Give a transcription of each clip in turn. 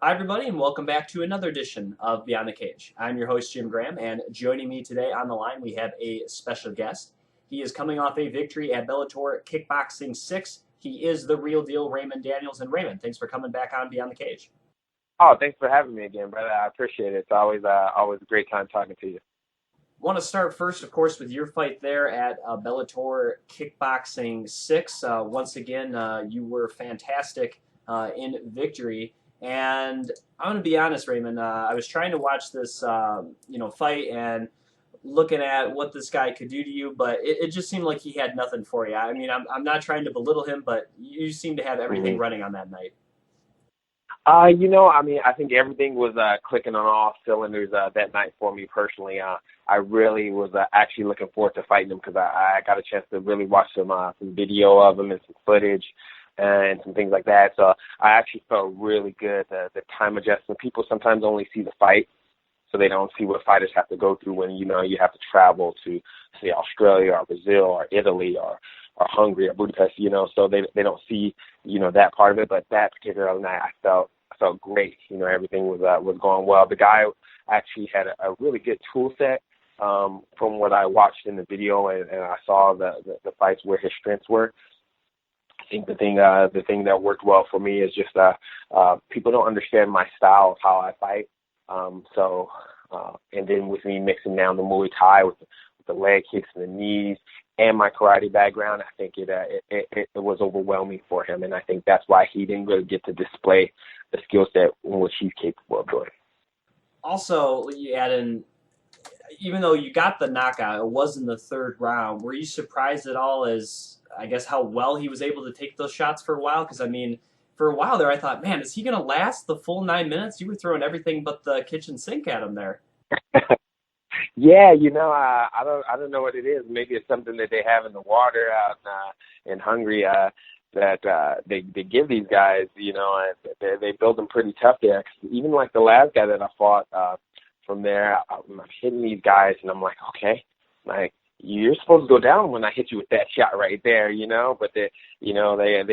Hi, everybody, and welcome back to another edition of Beyond the Cage. I'm your host, Jim Graham, and joining me today on the line, we have a special guest. He is coming off a victory at Bellator Kickboxing 6. He is the real deal, Raymond Daniels. And Raymond, thanks for coming back on Beyond the Cage. Oh, thanks for having me again, brother. I appreciate it. It's always a great time talking to you. Want to start first, of course, with your fight there at Bellator Kickboxing 6. Once again, you were fantastic in victory. And I'm going to be honest, Raymond. I was trying to watch this, fight and looking at what this guy could do to you, but it just seemed like he had nothing for you. I mean, I'm not trying to belittle him, but you seem to have everything hmm running on that night. I think everything was clicking on all cylinders that night for me personally. I really was actually looking forward to fighting him because I got a chance to really watch some video of him and some footage and some things like that. So I actually felt really good. The time adjustment. People sometimes only see the fight, so they don't see what fighters have to go through when you have to travel to say Australia or Brazil or Italy or Hungary or Budapest. So they don't see that part of it. But that particular night, I felt great. Everything was going well. The guy actually had a really good tool set from what I watched in the video, and I saw the fights where his strengths were. I think the thing that worked well for me is just people don't understand my style of how I fight. And then with me mixing down the Muay Thai with the leg kicks and the knees and my karate background, I think it was overwhelming for him, and I think that's why he didn't really get to display the skill set in which he's capable of doing. Also, you add in, even though you got the knockout, it was in the third round. Were you surprised at all as, I guess, how well he was able to take those shots for a while? Because, I mean, for a while there, I thought, man, is he going to last the full 9 minutes? You were throwing everything but the kitchen sink at him there. Yeah, I don't know what it is. Maybe it's something that they have in the water out in Hungary that they give these guys. And they build them pretty tough there. 'Cause even like the last guy that I fought from there, I'm hitting these guys, and I'm like, okay, like you're supposed to go down when I hit you with that shot right there, But they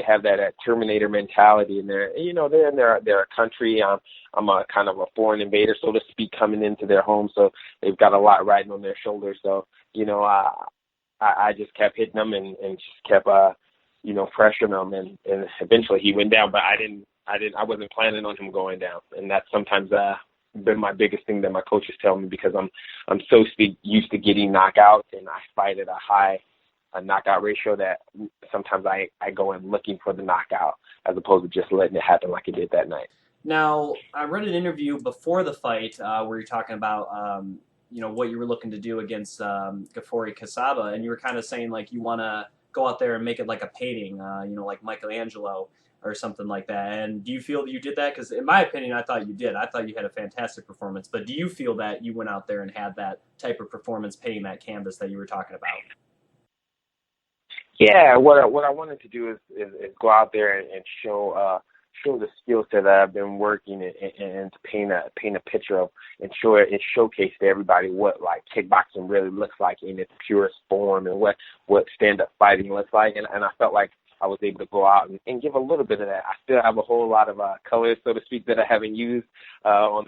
have that Terminator mentality, and they're a country. I'm a kind of a foreign invader, so to speak, coming into their home, so they've got a lot riding on their shoulders. So I just kept hitting them and just kept pressuring him, and eventually he went down. But I wasn't planning on him going down, and that's sometimes been my biggest thing that my coaches tell me, because I'm so used to getting knockouts, and I fight at a knockout ratio that sometimes I go in looking for the knockout as opposed to just letting it happen like it did that night. Now, I read an interview before the fight where you're talking about, what you were looking to do against Gyorfi Kasaba, and you were kind of saying like you want to go out there and make it like a painting, like Michelangelo or something like that. And do you feel that you did that? Because in my opinion, I thought you did. I thought you had a fantastic performance. But do you feel that you went out there and had that type of performance painting that canvas that you were talking about? Yeah, what I wanted to do is go out there and show the skill set that I've been working and to paint a picture of, and showcase to everybody what like kickboxing really looks like in its purest form, and what stand up fighting looks like, and I felt like I was able to go out and give a little bit of that. I still have a whole lot of colors, so to speak, that I haven't used on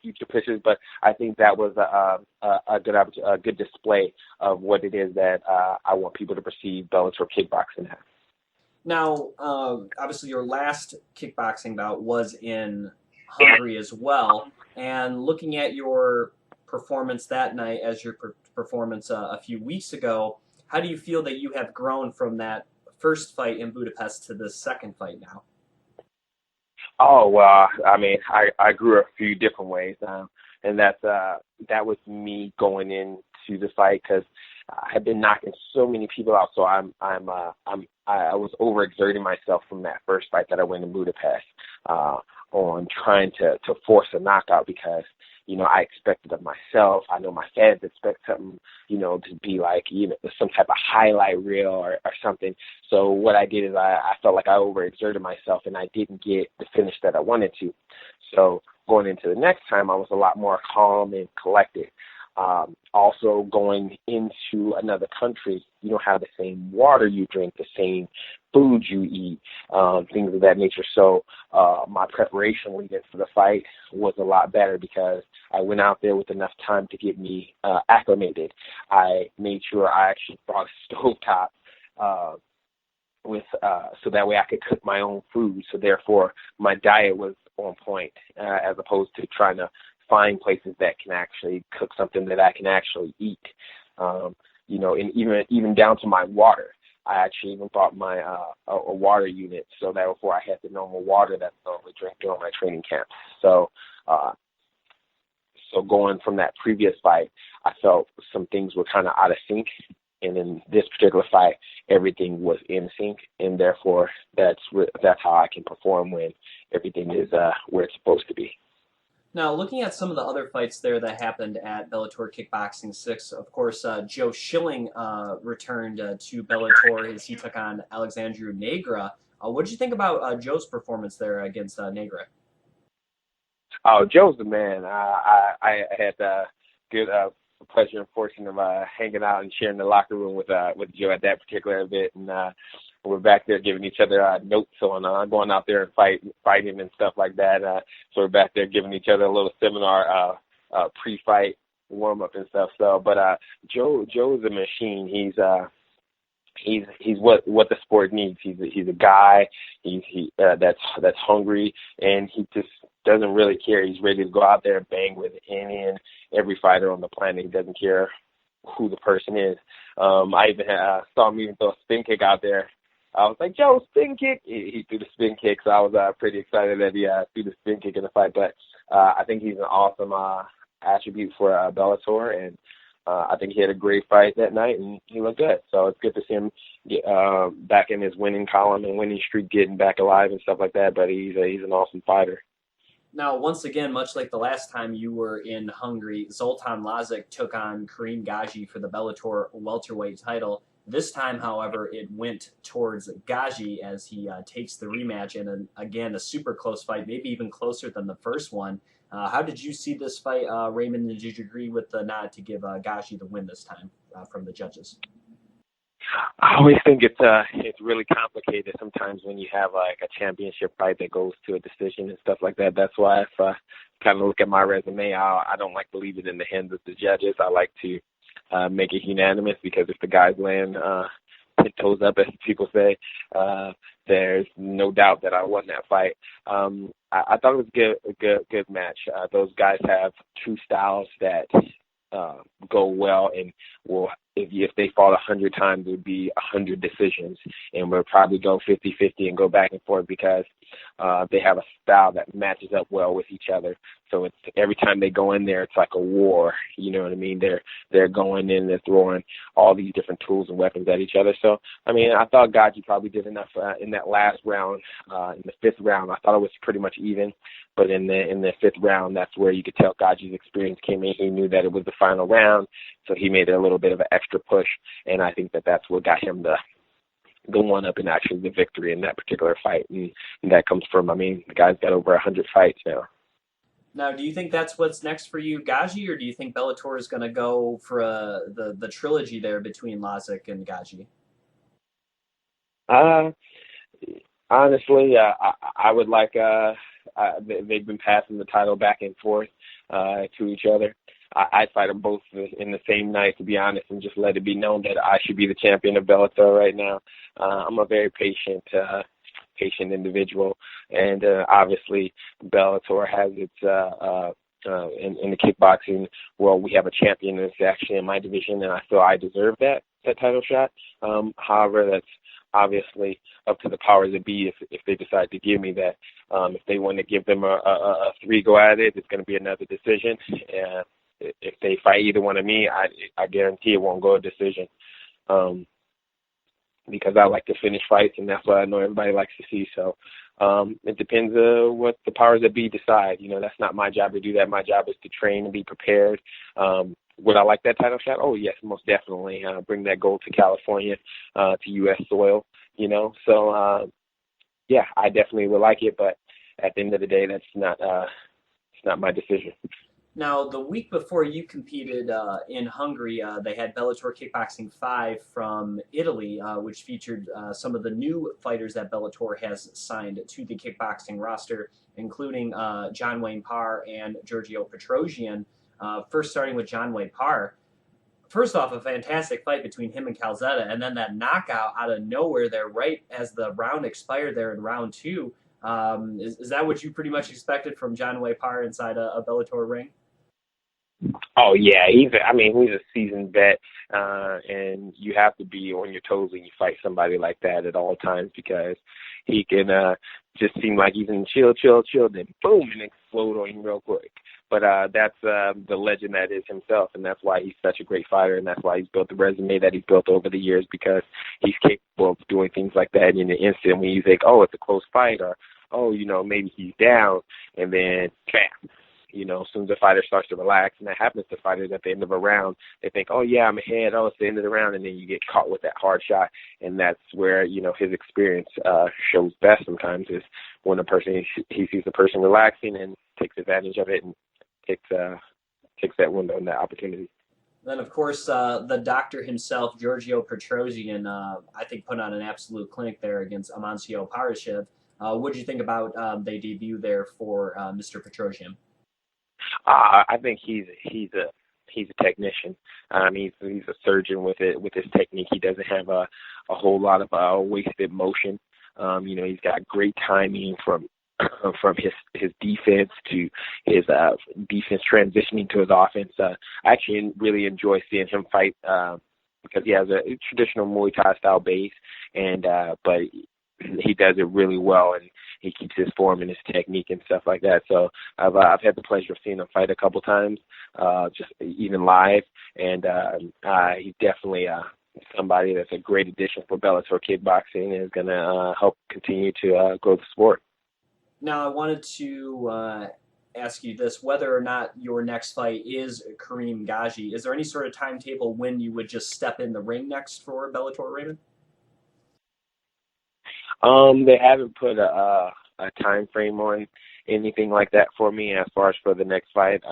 future pictures, but I think that was a good display of what it is that I want people to perceive Bellator kickboxing as. Now, obviously, your last kickboxing bout was in Hungary as well. And looking at your performance that night as your performance a few weeks ago, how do you feel that you have grown from that first fight in Budapest to the second fight now? Oh well, I mean, I grew a few different ways, and that was me going into the fight because I had been knocking so many people out, so I was overexerting myself from that first fight that I went in Budapest on trying to force a knockout because I expected of myself. I know my fans expect something, to be like, some type of highlight reel or something. So what I did is I felt like I overexerted myself and I didn't get the finish that I wanted to. So going into the next time, I was a lot more calm and collected. Also going into another country, you don't have the same water you drink, the same foods you eat, things of that nature. So my preparation leading for the fight was a lot better because I went out there with enough time to get me acclimated. I made sure I actually brought a stovetop so that way I could cook my own food. So therefore, my diet was on point as opposed to trying to find places that can actually cook something that I can actually eat. And even down to my water. I actually even bought my a water unit, so therefore I had the normal water that I normally drink during my training camp. So going from that previous fight, I felt some things were kind of out of sync, and in this particular fight, everything was in sync, and therefore that's how I can perform when everything is where it's supposed to be. Now, looking at some of the other fights there that happened at Bellator Kickboxing 6, of course, Joe Schilling returned to Bellator as he took on Alexandru Negra. What did you think about Joe's performance there against Negra? Oh, Joe's the man. I had good pleasure and fortune of hanging out and sharing the locker room with Joe at that particular event, and we're back there giving each other notes on going out there and fighting and stuff like that. So we're back there giving each other a little seminar pre-fight warm-up and stuff. So, but Joe's a machine. He's what the sport needs. He's a guy. That's hungry, and he just doesn't really care. He's ready to go out there and bang with any and every fighter on the planet. He doesn't care who the person is. I even saw him even throw a spin kick out there. I was like, Joe, spin kick. He threw the spin kick, so I was pretty excited that he threw the spin kick in the fight. But I think he's an awesome attribute for Bellator, and I think he had a great fight that night, and he looked good. So it's good to see him back in his winning column and winning streak, getting back alive and stuff like that. But he's an awesome fighter. Now, once again, much like the last time you were in Hungary, Zoltan Lazic took on Kareem Ghazi for the Bellator welterweight title. This time, however, it went towards Ghazi as he takes the rematch, and again, a super close fight, maybe even closer than the first one. How did you see this fight, Raymond? Did you agree with the nod to give Ghazi the win this time from the judges? I always think it's really complicated sometimes when you have like a championship fight that goes to a decision and stuff like that. That's why if I kind of look at my resume, I don't like to leave it in the hands of the judges. I like to make it unanimous, because if the guys land 10 toes up, as people say, there's no doubt that I won that fight. I thought it was a good match. Those guys have two styles that go well, and will, if they fought 100 times, it would be 100 decisions, and we'll probably go 50-50 and go back and forth, because they have a style that matches up well with each other. So it's every time they go in there, it's like a war. You know what I mean? They're going in, they're throwing all these different tools and weapons at each other. So I mean, I thought Ghazi probably did enough in that last round. In the fifth round, I thought it was pretty much even. But in the fifth round, that's where you could tell Ghazi's experience came in. He knew that it was the final round, so he made it a little bit of an extra push, and I think that that's what got him the one up and actually the victory in that particular fight. And that comes from, I mean, the guy's got over 100 fights now. Now, do you think that's what's next for you, Ghazi, or do you think Bellator is going to go for the trilogy there between Lazic and Ghazi? Honestly, I would like. They've been passing the title back and forth to each other. I'd fight them both in the same night, to be honest, and just let it be known that I should be the champion of Bellator right now. I'm a very patient individual, and obviously Bellator has its in the kickboxing world, we have a champion that's actually in my division, and I feel I deserve that title shot. However, that's obviously up to the powers that be if they decide to give me that. If they want to give them a three go at it, it's going to be another decision. If they fight either one of me, I guarantee it won't go a decision. Because I like to finish fights, and that's what I know everybody likes to see. So it depends what the powers that be decide. You know, that's not my job to do that. My job is to train and be prepared. Would I like that title shot? Oh, yes, most definitely. Bring that gold to California, to U.S. soil, you know. So, yeah, I definitely would like it. But at the end of the day, that's not it's not my decision. Now, the week before you competed in Hungary, they had Bellator Kickboxing 5 from Italy, which featured some of the new fighters that Bellator has signed to the kickboxing roster, including John Wayne Parr and Georgios Petrosian. First, starting with John Wayne Parr. First off, a fantastic fight between him and Calzetta, and then that knockout out of nowhere there, right as the round expired there in round two. Is that what you pretty much expected from John Wayne Parr inside a Bellator ring? Oh yeah, he's a seasoned vet, and you have to be on your toes when you fight somebody like that at all times because he can just seem like he's in chill, then boom, and explode on you real quick. But that's the legend that is himself, and that's why he's such a great fighter, and that's why he's built the resume that he's built over the years because he's capable of doing things like that in an instant when you think, oh, it's a close fight, or oh, maybe he's down, and then bam. As soon as the fighter starts to relax, and that happens to fighters at the end of a round, they think, oh, yeah, I'm ahead. Oh, it's the end of the round. And then you get caught with that hard shot. And that's where, his experience shows best sometimes is when he sees the person relaxing and takes advantage of it and takes that window and that opportunity. Then, of course, the doctor himself, Georgios Petrosian, I think put on an absolute clinic there against Amancio Paraschiv. What did you think about their debut there for Mr. Petrosian? I think he's a technician. He's a surgeon with his technique. He doesn't have a whole lot of wasted motion. He's got great timing from his defense to his defense transitioning to his offense. I actually really enjoy seeing him fight because he has a traditional Muay Thai style base, but he does it really well, and he keeps his form and his technique and stuff like that. So I've had the pleasure of seeing him fight a couple times, just even live, and he's definitely somebody that's a great addition for Bellator Kickboxing and is going to help continue to grow the sport. Now, I wanted to ask you this, whether or not your next fight is Kareem Ghazi. Is there any sort of timetable when you would just step in the ring next for Bellator, Raymond? They haven't put a time frame on anything like that for me as far as for the next fight.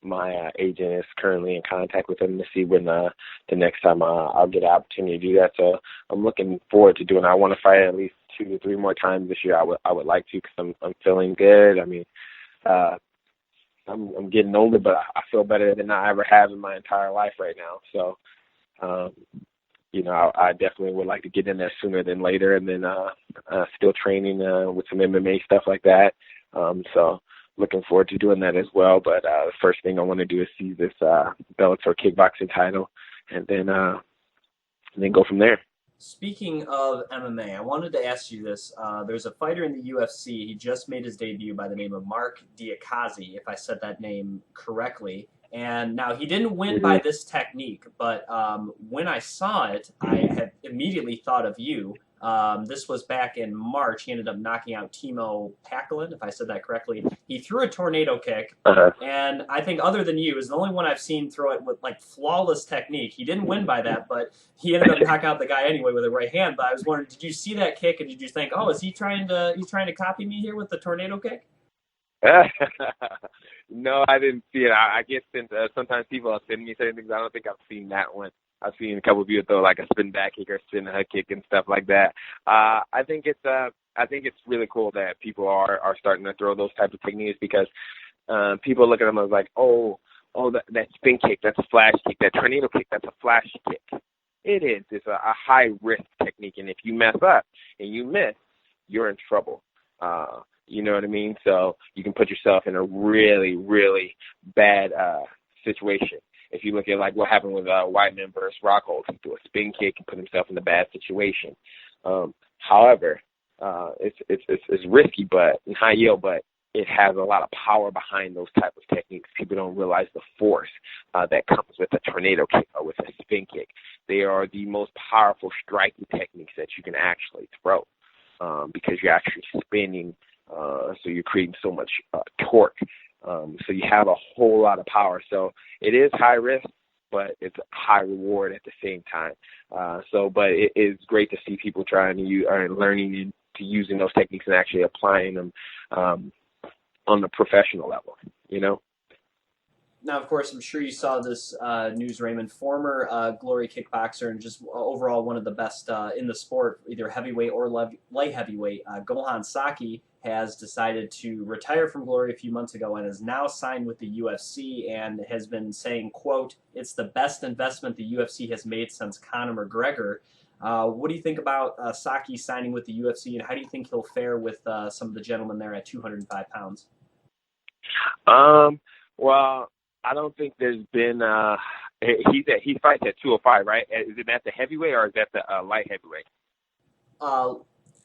My agent is currently in contact with them to see when the next time I'll get an opportunity to do that. So I'm looking forward to doing it. I want to fight at least 2 to 3 more times this year. I would like to because I'm feeling good. I'm getting older, but I feel better than I ever have in my entire life right now. So, I definitely would like to get in there sooner than later, and then still training with some MMA stuff like that. So looking forward to doing that as well. But the first thing I want to do is see this Bellator Kickboxing title, and then go from there. Speaking of MMA, I wanted to ask you this. There's a fighter in the UFC. He just made his debut by the name of Mark Diakazi, if I said that name correctly. And now he didn't win by this technique, but when I saw it, I had immediately thought of you. This was back in March. He ended up knocking out Timo Packalin, if I said that correctly. He threw a tornado kick, and I think other than you, is the only one I've seen throw it with like flawless technique. He didn't win by that, but he ended up knocking out the guy anyway with a right hand. But I was wondering, did you see that kick, and did you think, oh, is he trying to copy me here with the tornado kick? No, I didn't see it. I guess since sometimes people are sending me certain things, I don't think I've seen that one. I've seen a couple of people throw like a spin back kick or spin hook kick and stuff like that. I think it's really cool that people are starting to throw those types of techniques because people look at them as like, oh, that spin kick, that's a flash kick. That tornado kick, that's a flash kick. It is. It's a high risk technique, and if you mess up and you miss, you're in trouble. You know what I mean? So you can put yourself in a really, really bad situation. If you look at like what happened with Whiteman versus Rockhold, he threw a spin kick and put himself in a bad situation. However, it's risky, but in high yield, but it has a lot of power behind those type of techniques. People don't realize the force that comes with a tornado kick or with a spin kick. They are the most powerful striking techniques that you can actually throw because you're actually spinning. So you're creating so much torque. So you have a whole lot of power. So it is high risk, but it's high reward at the same time. But it is great to see people trying to use or learning into using those techniques and actually applying them on the professional level, you know? Now, of course, I'm sure you saw this news, Raymond. Former Glory kickboxer and just overall one of the best in the sport, either heavyweight or light heavyweight, Gohan Saki has decided to retire from Glory a few months ago and is now signed with the UFC and has been saying, quote, "It's the best investment the UFC has made since Conor McGregor." What do you think about Saki signing with the UFC, and how do you think he'll fare with some of the gentlemen there at 205 pounds? Well, I don't think there's been he fights at 205, right? Is it at the heavyweight or is that the light heavyweight?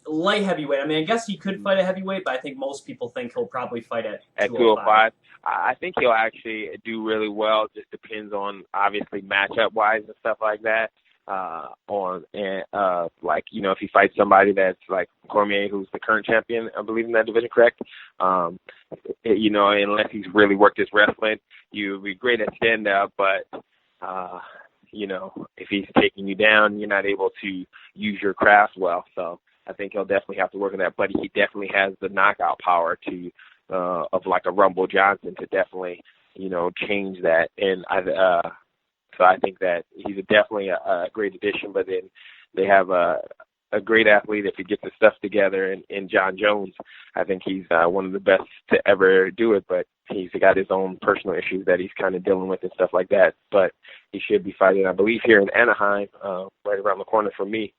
Light heavyweight. I mean, I guess he could fight a heavyweight, but I think most people think he'll probably fight at 205. I think he'll actually do really well. Just depends on obviously matchup wise and stuff like that. Like, you know, if he fights somebody that's like Cormier, who's the current champion, I believe in that division, correct? You know, unless he's really worked his wrestling, you'd be great at stand up, but you know, if he's taking you down, you're not able to use your craft well. So I think he'll definitely have to work on that. But he definitely has the knockout power to of like a Rumble Johnson to definitely, you know, change that. And so I think that he's definitely a great addition. But then they have a great athlete if he gets his stuff together. And John Jones, I think he's one of the best to ever do it. But he's got his own personal issues that he's kind of dealing with and stuff like that. But he should be fighting, I believe, here in Anaheim, right around the corner from me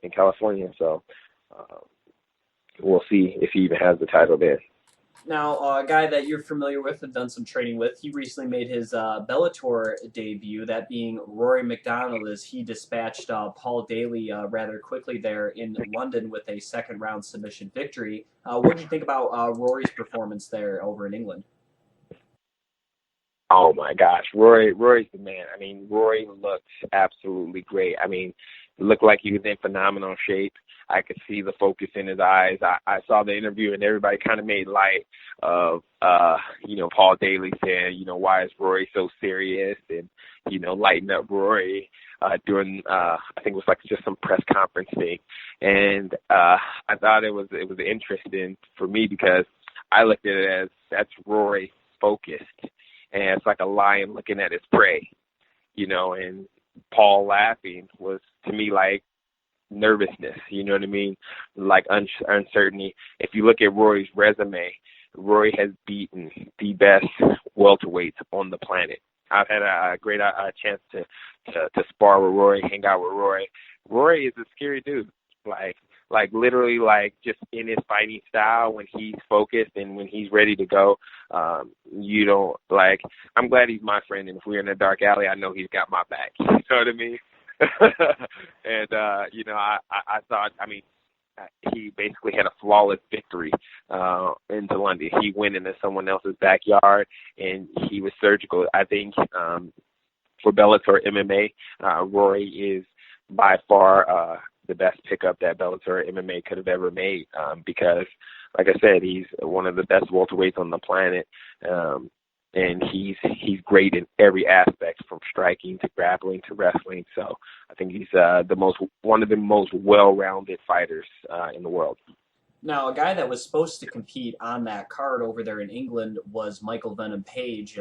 in California. So we'll see if he even has the title there. Now, a guy that you're familiar with and done some training with, he recently made his Bellator debut, that being Rory MacDonald, as he dispatched Paul Daley rather quickly there in London with a second-round submission victory. What do you think about Rory's performance there over in England? Oh, my gosh. Rory's the man. I mean, Rory looked absolutely great. I mean, it looked like he was in phenomenal shape. I could see the focus in his eyes. I saw the interview, and everybody kind of made light of, you know, Paul Daley saying, you know, why is Rory so serious? And, you know, lighten up Rory during, I think it was like just some press conference thing. And I thought it was interesting for me because I looked at it as that's Rory focused. And it's like a lion looking at his prey, you know, and Paul laughing was, to me, like nervousness, you know what I mean? Like uncertainty. If you look at Rory's resume, Rory has beaten the best welterweights on the planet. I've had a great chance to spar with Rory, hang out with Rory. Rory is a scary dude. Like literally, like just in his fighting style, when he's focused and when he's ready to go, you don't like. I'm glad he's my friend, and if we're in a dark alley, I know he's got my back. You know what I mean? And you know, I thought, I mean, he basically had a flawless victory into London. He went into someone else's backyard, and he was surgical. I think for Bellator MMA, Rory is by far the best pickup that Bellator MMA could have ever made because, like I said, he's one of the best welterweights on the planet, and he's great in every aspect, from striking to grappling to wrestling. So I think he's one of the most well-rounded fighters in the world. Now, a guy that was supposed to compete on that card over there in England was Michael Venom Page.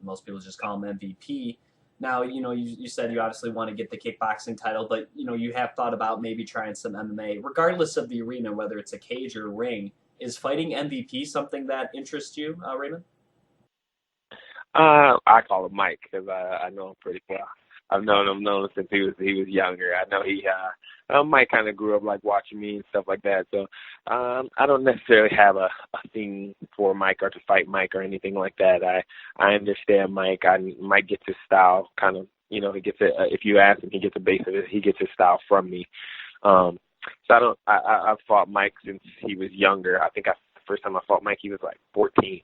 Most people just call him MVP. Now, you know, you said you obviously want to get the kickboxing title, but, you know, you have thought about maybe trying some MMA. Regardless of the arena, whether it's a cage or a ring, is fighting MVP something that interests you, Raymond? I call him Mike because I know him pretty well. I've known him since he was younger. I know Mike kind of grew up like watching me and stuff like that. So I don't necessarily have a thing for Mike or to fight Mike or anything like that. I understand Mike. Mike gets his style kind of, you know, he gets it. If you ask him, he gets a base of it. He gets his style from me. So I've fought Mike since he was younger. I think the first time I fought Mike, he was like 14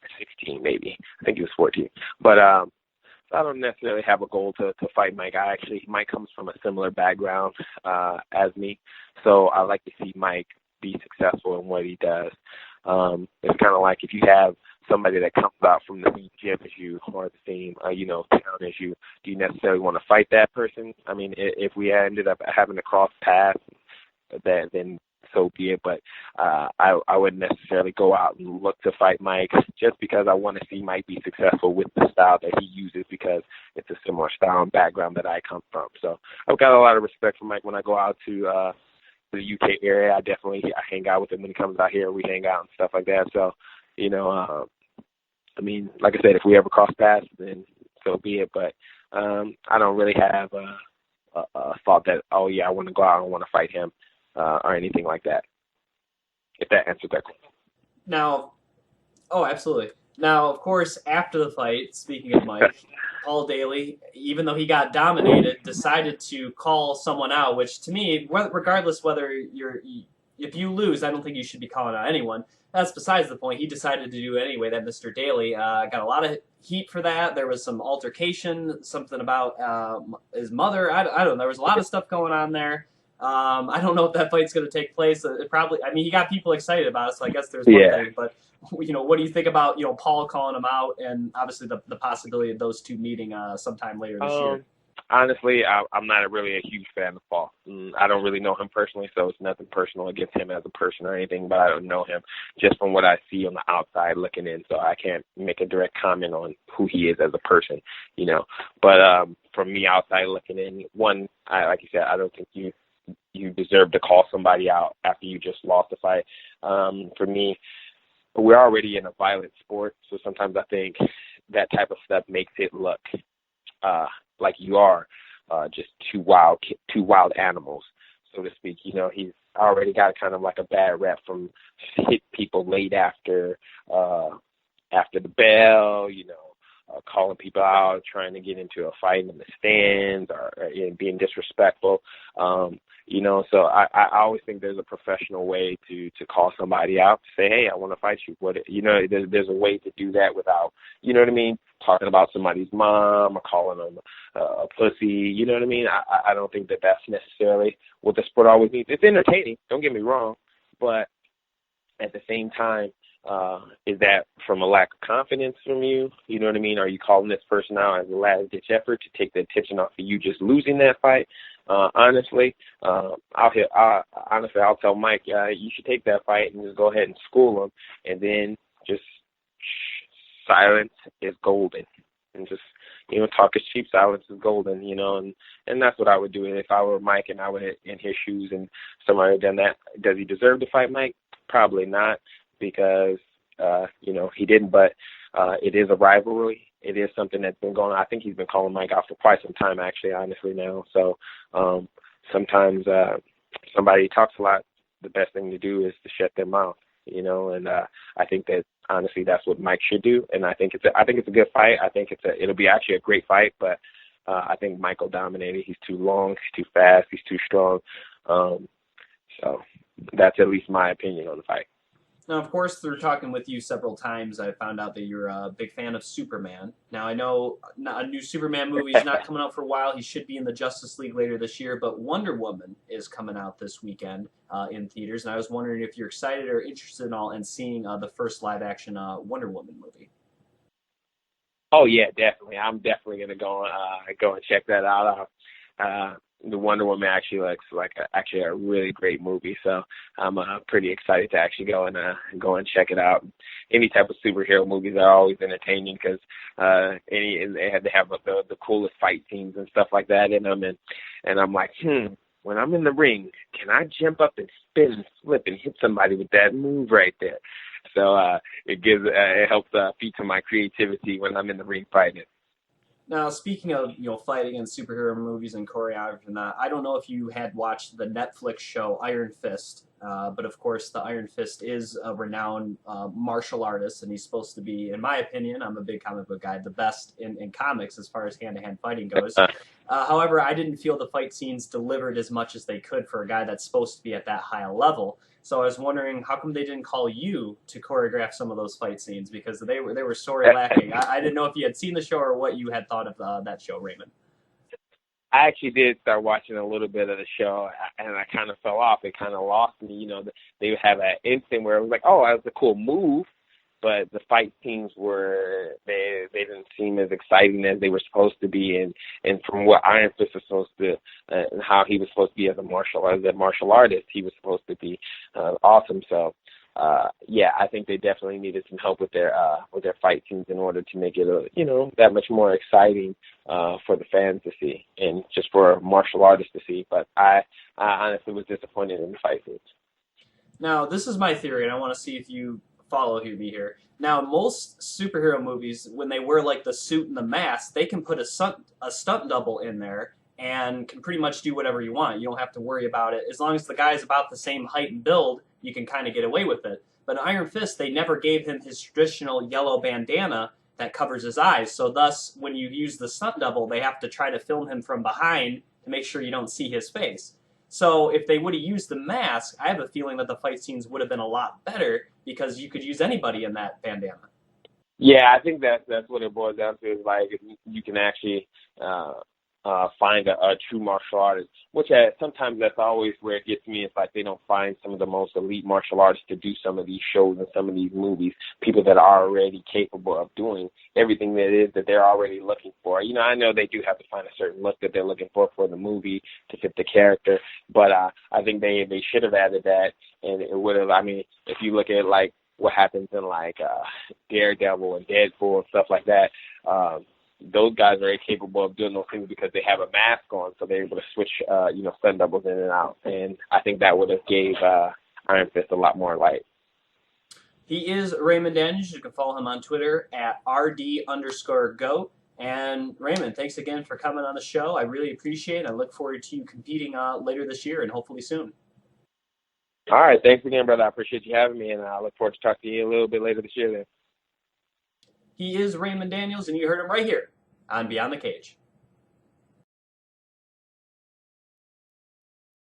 or 16 maybe. I think he was 14. But so I don't necessarily have a goal to fight Mike. Mike comes from a similar background as me, so I like to see Mike be successful in what he does. It's kind of like if you have somebody that comes out from the same gym as you or the same, you know, town as you, do you necessarily want to fight that person? I mean, if we ended up having to cross paths, then so be it. But I wouldn't necessarily go out and look to fight Mike just because I want to see Mike be successful with the style that he uses, because it's a similar style and background that I come from. So I've got a lot of respect for Mike. When I go out to the UK area, I hang out with him when he comes out here. We hang out and stuff like that. So, I mean, like I said, if we ever cross paths, then so be it. But I don't really have a thought that, oh, yeah, I want to go out and want to fight him or anything like that, if that answers that question. Now, absolutely. Now, of course, after the fight, speaking of Mike, Paul Daley, even though he got dominated, decided to call someone out, which to me, regardless whether if you lose, I don't think you should be calling out anyone. That's besides the point. He decided to do it anyway. That Mr. Daley got a lot of heat for that. There was some altercation, something about his mother. I don't know. There was a lot of stuff going on there. I don't know if that fight's going to take place. He got people excited about it, so I guess there's one thing. But, what do you think about, Paul calling him out and obviously the possibility of those two meeting sometime later this year? Honestly, I'm not really a huge fan of Paul. I don't really know him personally, so it's nothing personal against him as a person or anything, but I don't know him just from what I see on the outside looking in, so I can't make a direct comment on who he is as a person, But from me outside looking in, like you said, I don't think you deserve to call somebody out after you just lost a fight. For me, we're already in a violent sport, so sometimes I think that type of stuff makes it look like you are just two wild animals, so to speak. He's already got kind of like a bad rep from hit people late after the bell, calling people out, trying to get into a fight in the stands, or being disrespectful. So I always think there's a professional way to call somebody out, to say, hey, I want to fight you. There's a way to do that without, talking about somebody's mom or calling them a pussy. You know what I mean? I don't think that that's necessarily what the sport always needs. It's entertaining, don't get me wrong, but at the same time, is that from a lack of confidence from you? You know what I mean? Are you calling this person out as a last-ditch effort to take the attention off of you just losing that fight? Honestly, I'll tell Mike, you should take that fight and just go ahead and school him, and then just silence is golden. And just, talk is cheap, silence is golden, and that's what I would do if I were Mike and I were in his shoes and somebody had done that. Does he deserve to fight Mike? Probably not, because, he didn't, but it is a rivalry. It is something that's been going on. I think he's been calling Mike out for quite some time, actually, honestly, now. So sometimes somebody talks a lot, the best thing to do is to shut their mouth, and I think that, honestly, that's what Mike should do, and I think it's a good fight. I think it'll be actually a great fight, but I think Mike will dominate it. He's too long, he's too fast, he's too strong. So that's at least my opinion on the fight. Now, of course, through talking with you several times, I found out that you're a big fan of Superman. Now, I know a new Superman movie is not coming out for a while. He should be in the Justice League later this year, but Wonder Woman is coming out this weekend in theaters, and I was wondering if you're excited or interested at all in seeing the first live-action Wonder Woman movie. Oh, yeah, definitely. I'm definitely going to go and check that out. The Wonder Woman actually looks like a really great movie, so I'm pretty excited to actually go and check it out. Any type of superhero movies are always entertaining because they have the coolest fight scenes and stuff like that in them, and I'm like, when I'm in the ring, can I jump up and spin and flip and hit somebody with that move right there? So it helps feed to my creativity when I'm in the ring fighting. Now, speaking of fighting and superhero movies and choreography and that, I don't know if you had watched the Netflix show Iron Fist, but of course the Iron Fist is a renowned martial artist, and he's supposed to be, in my opinion, I'm a big comic book guy, the best in comics as far as hand-to-hand fighting goes. However, I didn't feel the fight scenes delivered as much as they could for a guy that's supposed to be at that high a level. So I was wondering, how come they didn't call you to choreograph some of those fight scenes? Because they were sorely lacking. I didn't know if you had seen the show or what you had thought of that show, Raymond. I actually did start watching a little bit of the show, and I kind of fell off. It kind of lost me. They would have an instant where it was like, oh, that was a cool move, but the fight scenes they didn't seem as exciting as they were supposed to be, and from what Iron Fist was supposed to, and how he was supposed to be as a martial artist, he was supposed to be awesome. So yeah, I think they definitely needed some help with their fight scenes in order to make it that much more exciting for the fans to see, and just for martial artists to see. But I honestly was disappointed in the fight scenes. Now, this is my theory, and I want to see if you follow me here. Now, most superhero movies, when they wear like the suit and the mask, they can put a stunt double in there and can pretty much do whatever you want. You don't have to worry about it. As long as the guy's about the same height and build, you can kind of get away with it. But in Iron Fist, they never gave him his traditional yellow bandana that covers his eyes. So thus, when you use the stunt double, they have to try to film him from behind to make sure you don't see his face. So if they would have used the mask, I have a feeling that the fight scenes would have been a lot better because you could use anybody in that bandana. Yeah, I think that's what it boils down to, is like you can actually find a true martial artist, which sometimes that's always where it gets me. It's like they don't find some of the most elite martial artists to do some of these shows and some of these movies, people that are already capable of doing everything that it is that they're already looking for. I know they do have to find a certain look that they're looking for the movie to fit the character, but I think they should have added that, and it would have, if you look at like what happens in like Daredevil and Deadpool and stuff like that, those guys are capable of doing those things because they have a mask on, so they're able to switch, stunt doubles in and out. And I think that would have gave Iron Fist a lot more light. He is Raymond Daniels. You can follow him on Twitter at RD_GOAT. And Raymond, thanks again for coming on the show. I really appreciate it. I look forward to you competing later this year and hopefully soon. All right. Thanks again, brother. I appreciate you having me, and I look forward to talking to you a little bit later this year then. He is Raymond Daniels, and you heard him right here on Beyond the Cage.